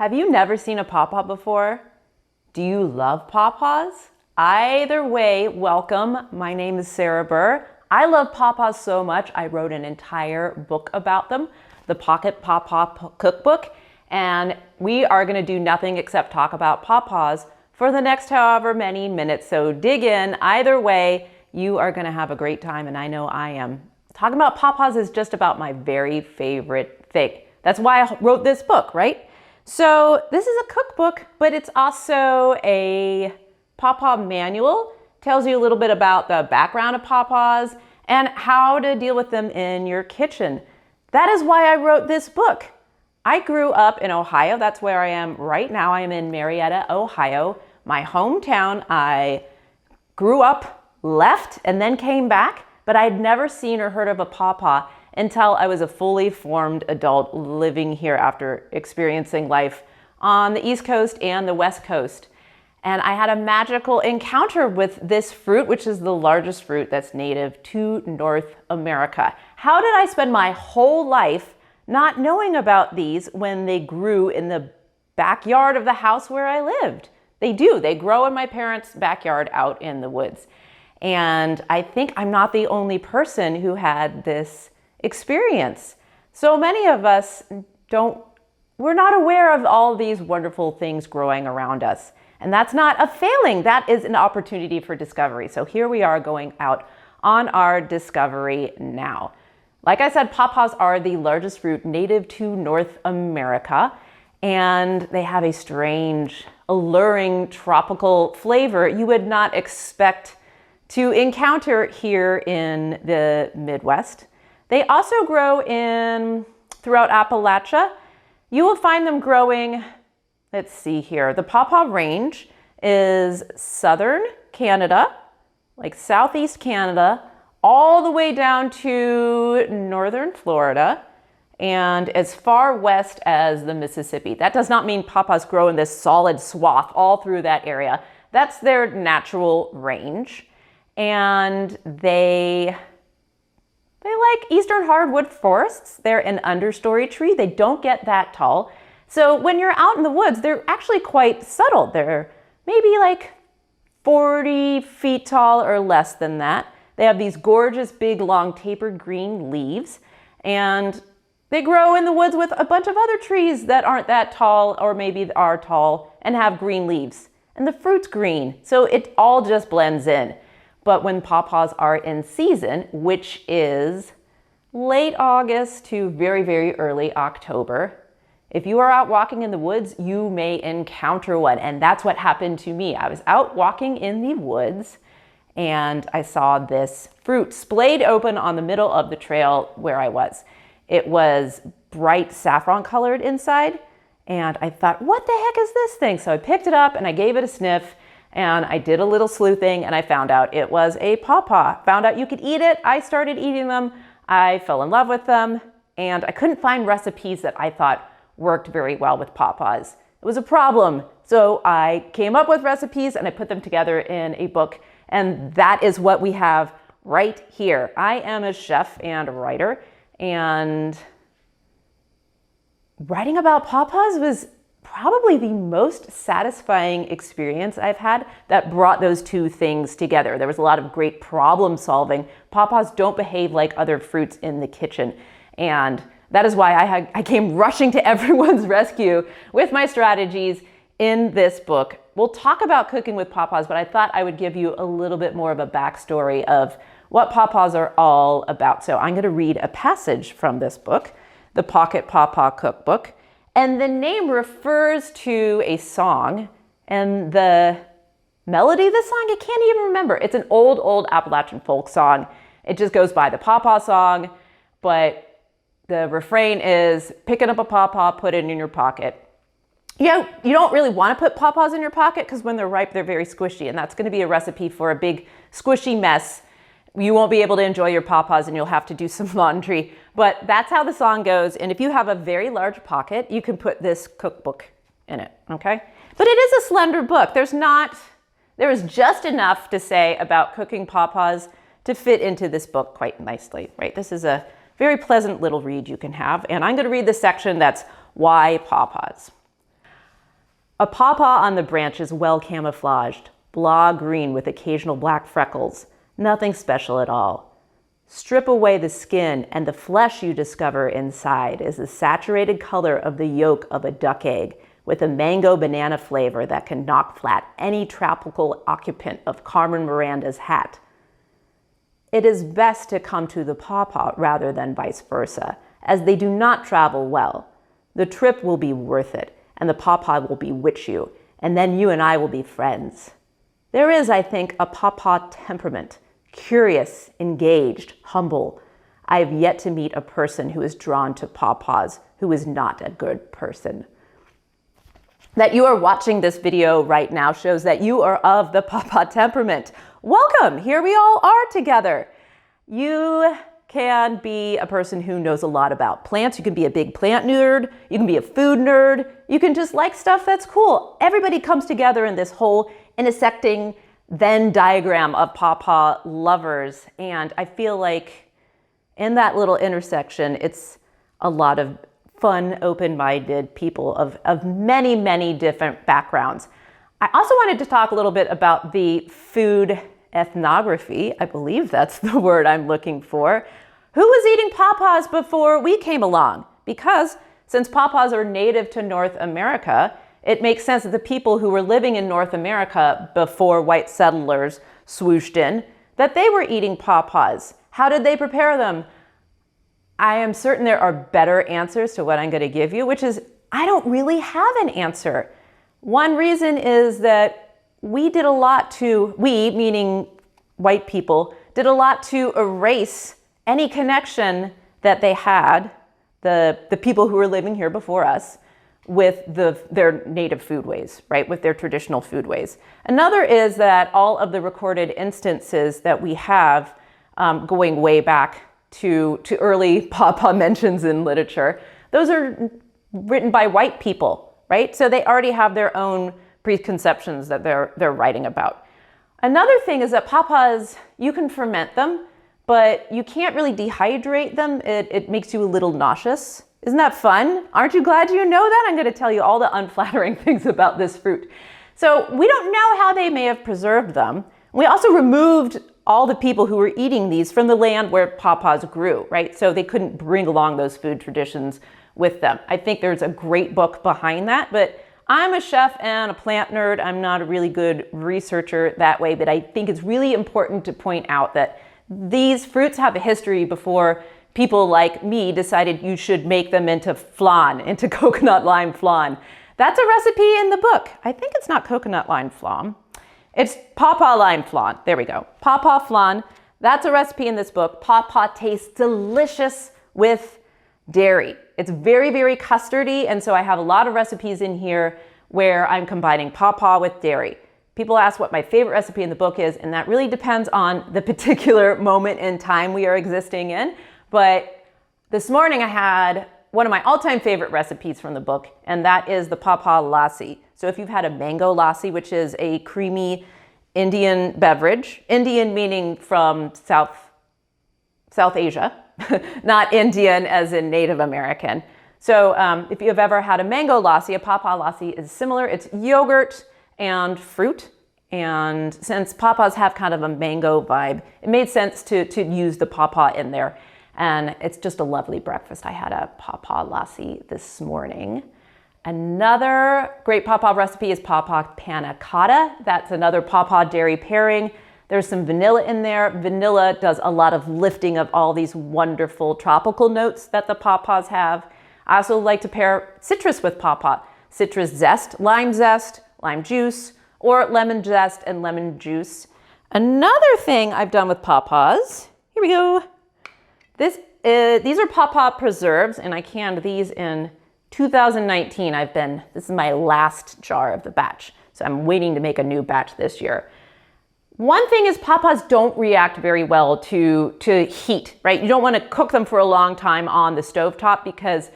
Have you never seen a paw-paw before? Do you love paw-paws? Either way, welcome. My name is Sara Bir. I love paw-paws so much, I wrote an entire book about them, the Pocket Pawpaw Cookbook, and we are going to do nothing except talk about paw-paws for the next however many minutes. So dig in. Either way, you are going to have a great time, and I know I am. Talking about paw-paws is just about my very favorite thing. That's why I wrote this book, right? So this is a cookbook, but it's also a paw-paw manual. Tells you a little bit about the background of paw-paws and how to deal with them in your kitchen. That is why I wrote this book. I grew up in Ohio. That's where I am right now. I am in Marietta, Ohio, my hometown. I grew up, left, and then came back, but I had never seen or heard of a paw-paw until I was a fully formed adult living here after experiencing life on the East Coast and the West Coast. And I had a magical encounter with this fruit, which is the largest fruit that's native to North America. How did I spend my whole life not knowing about these when they grew in the backyard of the house where I lived? They do. They grow in my parents' backyard out in the woods. And I think I'm not the only person who had this experience. So many of us we're not aware of all these wonderful things growing around us. And that's not a failing, that is an opportunity for discovery. So here we are going out on our discovery now. Like I said, paw-paws are the largest fruit native to North America, and they have a strange, alluring tropical flavor you would not expect to encounter here in the Midwest. They also grow throughout Appalachia. You will find them growing, let's see here, the paw-paw range is southern Canada, like southeast Canada, all the way down to northern Florida and as far west as the Mississippi. That does not mean paw-paws grow in this solid swath all through that area. That's their natural range. And they like eastern hardwood forests. They're an understory tree. They don't get that tall. So when you're out in the woods, they're actually quite subtle. They're maybe like 40 feet tall or less than that. They have these gorgeous, big, long, tapered green leaves. And they grow in the woods with a bunch of other trees that aren't that tall or maybe are tall and have green leaves. And the fruit's green, so it all just blends in. But when paw-paws are in season, which is late August to very, very early October, if you are out walking in the woods, you may encounter one. And that's what happened to me. I was out walking in the woods and I saw this fruit splayed open on the middle of the trail where I was. It was bright saffron colored inside. And I thought, what the heck is this thing? So I picked it up and I gave it a sniff. And I did a little sleuthing and I found out it was a paw-paw. Found out you could eat it. I started eating them. I fell in love with them. And I couldn't find recipes that I thought worked very well with paw-paws. It was a problem. So I came up with recipes and I put them together in a book. And that is what we have right here. I am a chef and a writer. And writing about paw-paws was probably the most satisfying experience I've had that brought those two things together. There was a lot of great problem solving. Paw-paws don't behave like other fruits in the kitchen. And that is why I came rushing to everyone's rescue with my strategies in this book. We'll talk about cooking with paw-paws, but I thought I would give you a little bit more of a backstory of what paw-paws are all about. So I'm going to read a passage from this book, the Pocket Pawpaw Cookbook. And the name refers to a song, and the melody of the song, I can't even remember. It's an old Appalachian folk song. It just goes by the paw-paw song, but the refrain is picking up a paw-paw, put it in your pocket. You don't really want to put paw-paws in your pocket because when they're ripe, they're very squishy, and that's going to be a recipe for a big squishy mess. You won't be able to enjoy your paw-paws and you'll have to do some laundry. But that's how the song goes. And if you have a very large pocket, you can put this cookbook in it, okay? But it is a slender book. There is just enough to say about cooking paw-paws to fit into this book quite nicely, right? This is a very pleasant little read you can have. And I'm going to read the section that's why paw-paws. A pawpaw on the branch is well camouflaged, blah green with occasional black freckles. Nothing special at all. Strip away the skin and the flesh you discover inside is the saturated color of the yolk of a duck egg with a mango banana flavor that can knock flat any tropical occupant of Carmen Miranda's hat. It is best to come to the pawpaw rather than vice versa, as they do not travel well. The trip will be worth it, and the pawpaw will bewitch you, and then you and I will be friends. There is, I think, a pawpaw temperament, curious, engaged, humble. I have yet to meet a person who is drawn to pawpaws who is not a good person. That you are watching this video right now shows that you are of the pawpaw temperament. Welcome, here we all are together. You can be a person who knows a lot about plants. You can be a big plant nerd. You can be a food nerd. You can just like stuff that's cool. Everybody comes together in this whole intersecting Venn diagram of pawpaw lovers. And I feel like in that little intersection, it's a lot of fun, open-minded people of many, many different backgrounds. I also wanted to talk a little bit about the food ethnography. I believe that's the word I'm looking for. Who was eating pawpaws before we came along? Because since pawpaws are native to North America, it makes sense that the people who were living in North America before white settlers swooshed in, that they were eating pawpaws. How did they prepare them? I am certain there are better answers to what I'm going to give you, which is I don't really have an answer. One reason is that we, meaning white people, did a lot to erase any connection that they had, the people who were living here before us, with their native foodways, right? With their traditional foodways. Another is that all of the recorded instances that we have going way back to early pawpaw mentions in literature, those are written by white people, right? So they already have their own preconceptions that they're writing about. Another thing is that pawpaws, you can ferment them, but you can't really dehydrate them. It makes you a little nauseous. Isn't that fun? Aren't you glad you know that? I'm going to tell you all the unflattering things about this fruit. So we don't know how they may have preserved them. We also removed all the people who were eating these from the land where pawpaws grew, right? So they couldn't bring along those food traditions with them. I think there's a great book behind that, but I'm a chef and a plant nerd. I'm not a really good researcher that way, but I think it's really important to point out that these fruits have a history before people like me decided you should make them into flan, into coconut lime flan. That's a recipe in the book. I think it's not coconut lime flan. It's pawpaw lime flan. There we go. Pawpaw flan. That's a recipe in this book. Pawpaw tastes delicious with dairy. It's very, very custardy, and so I have a lot of recipes in here where I'm combining pawpaw with dairy. People ask what my favorite recipe in the book is, and that really depends on the particular moment in time we are existing in. But this morning I had one of my all-time favorite recipes from the book, and that is the pawpaw lassi. So if you've had a mango lassi, which is a creamy Indian beverage, Indian meaning from South Asia, not Indian as in Native American. So if you've ever had a mango lassi, a pawpaw lassi is similar. It's yogurt and fruit. And since pawpaws have kind of a mango vibe, it made sense to use the pawpaw in there. And it's just a lovely breakfast. I had a pawpaw lassi this morning. Another great pawpaw recipe is pawpaw panna cotta. That's another pawpaw dairy pairing. There's some vanilla in there. Vanilla does a lot of lifting of all these wonderful tropical notes that the pawpaws have. I also like to pair citrus with pawpaw. Citrus zest, lime juice, or lemon zest and lemon juice. Another thing I've done with pawpaws, here we go. These are pawpaw preserves, and I canned these in 2019. This is my last jar of the batch, so I'm waiting to make a new batch this year. One thing is pawpaws don't react very well to heat, right? You don't want to cook them for a long time on the stovetop because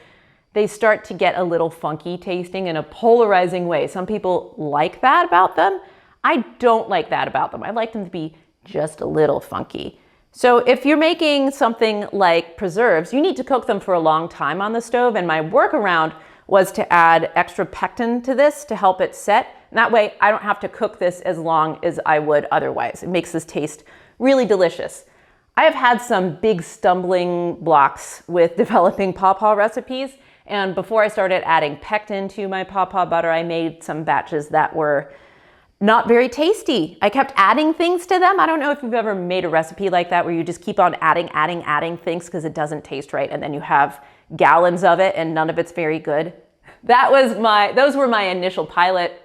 they start to get a little funky tasting in a polarizing way. Some people like that about them. I don't like that about them. I like them to be just a little funky. So if you're making something like preserves, you need to cook them for a long time on the stove, and my workaround was to add extra pectin to this to help it set. And that way I don't have to cook this as long as I would otherwise. It makes this taste really delicious. I have had some big stumbling blocks with developing paw-paw recipes. And before I started adding pectin to my paw-paw butter, I made some batches that were not very tasty. I kept adding things to them. I don't know if you've ever made a recipe like that where you just keep on adding things because it doesn't taste right, and then you have gallons of it and none of it's very good. Those were my initial pilot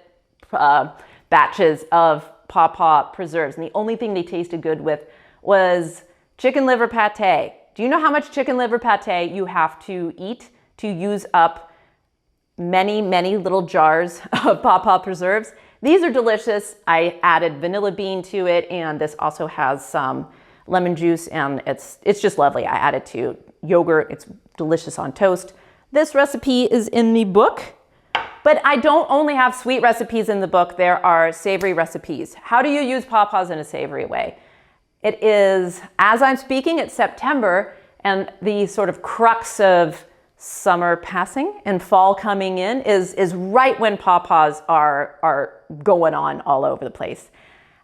batches of paw-paw preserves, and the only thing they tasted good with was chicken liver pate. Do you know how much chicken liver pate you have to eat to use up many, many little jars of paw-paw preserves? These are delicious. I added vanilla bean to it, and this also has some lemon juice, and it's just lovely. I added to yogurt. It's delicious on toast. This recipe is in the book, but I don't only have sweet recipes in the book. There are savory recipes. How do you use paw-paws in a savory way? It is, as I'm speaking, it's September, and the sort of crux of summer passing and fall coming in is right when paw-paws are going on all over the place.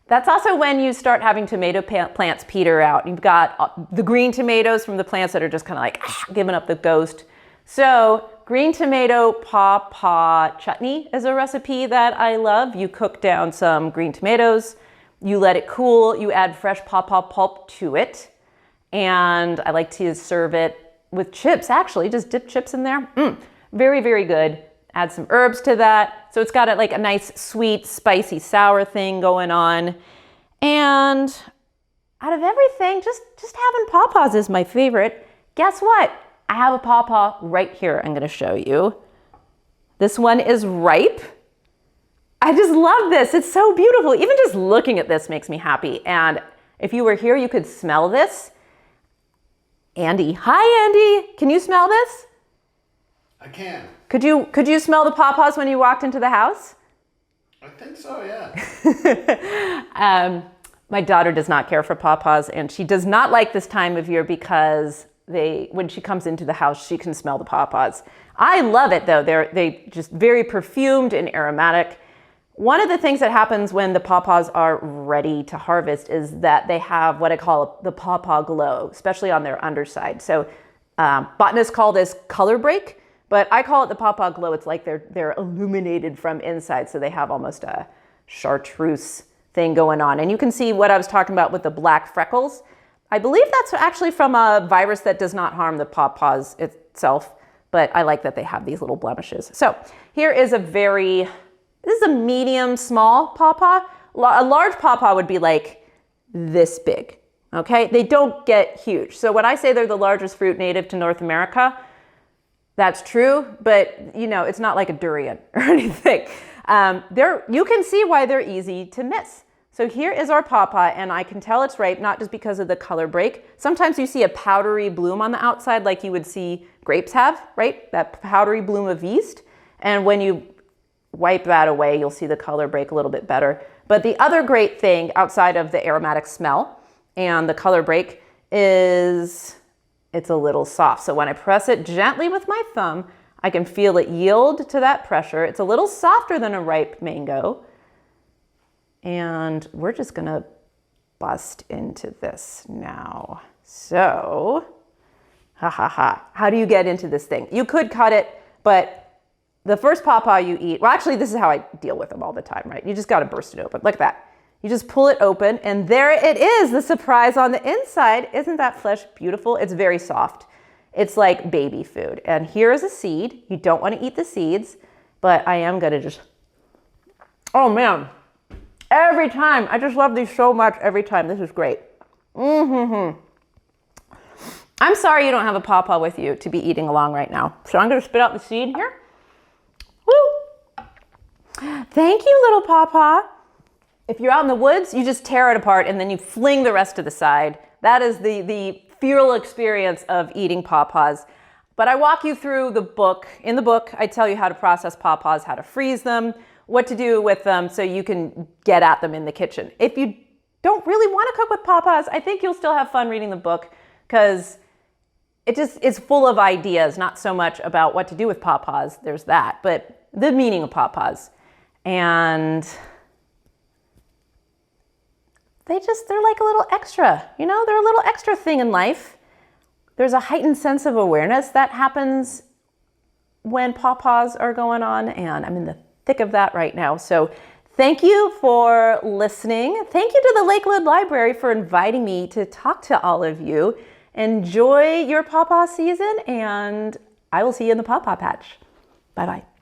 That's also when you start having tomato plants peter out. You've got the green tomatoes from the plants that are just kind of like giving up the ghost. So green tomato paw-paw chutney is a recipe that I love. You cook down some green tomatoes, you let it cool, you add fresh paw-paw pulp to it, and I like to serve it with chips, actually, just dip chips in there. Very, very good. Add some herbs to that. So it's got like a nice, sweet, spicy, sour thing going on. And out of everything, just having paw-paws is my favorite. Guess what? I have a paw-paw right here I'm gonna show you. This one is ripe. I just love this. It's so beautiful. Even just looking at this makes me happy. And if you were here, you could smell this. Andy. Hi, Andy. Can you smell this? I can. Could you smell the paw-paws when you walked into the house? I think so, yeah. My daughter does not care for paw-paws, and she does not like this time of year because when she comes into the house, she can smell the paw-paws. I love it though. They just very perfumed and aromatic. One of the things that happens when the paw-paws are ready to harvest is that they have what I call the paw-paw glow, especially on their underside. So botanists call this color break, but I call it the paw-paw glow. It's like they're illuminated from inside, so they have almost a chartreuse thing going on. And you can see what I was talking about with the black freckles. I believe that's actually from a virus that does not harm the paw-paws itself, but I like that they have these little blemishes. So here is this is a medium small paw-paw. A large paw-paw would be like this big, okay? They don't get huge. So when I say they're the largest fruit native to North America, that's true, but you know, it's not like a durian or anything. You can see why they're easy to miss. So here is our paw-paw, and I can tell it's ripe, not just because of the color break. Sometimes you see a powdery bloom on the outside like you would see grapes have, right? That powdery bloom of yeast. And when you wipe that away, you'll see the color break a little bit better. But the other great thing outside of the aromatic smell and the color break is it's a little soft. So when I press it gently with my thumb, I can feel it yield to that pressure. It's a little softer than a ripe mango. And we're just gonna bust into this now. So, how do you get into this thing? You could cut it, but the first paw-paw you eat, well, actually, this is how I deal with them all the time, right? You just got to burst it open. Look at that. You just pull it open, and there it is, the surprise on the inside. Isn't that flesh beautiful? It's very soft. It's like baby food. And here is a seed. You don't want to eat the seeds, but I am going to just, oh man, every time. I just love these so much every time. This is great. I'm sorry you don't have a paw-paw with you to be eating along right now. So I'm going to spit out the seed here. Woo! Thank you, little paw-paw. If you're out in the woods, you just tear it apart and then you fling the rest to the side. That is the feral experience of eating paw-paws. But I walk you through the book. In the book, I tell you how to process paw-paws, how to freeze them, what to do with them so you can get at them in the kitchen. If you don't really want to cook with paw-paws, I think you'll still have fun reading the book because it's full of ideas, not so much about what to do with paw-paws, there's that, but the meaning of paw-paws. And they're like a little extra, you know, they're a little extra thing in life. There's a heightened sense of awareness that happens when paw-paws are going on, and I'm in the thick of that right now. So thank you for listening. Thank you to the Lakewood Library for inviting me to talk to all of you. Enjoy your paw-paw season, and I will see you in the paw-paw patch. Bye-bye.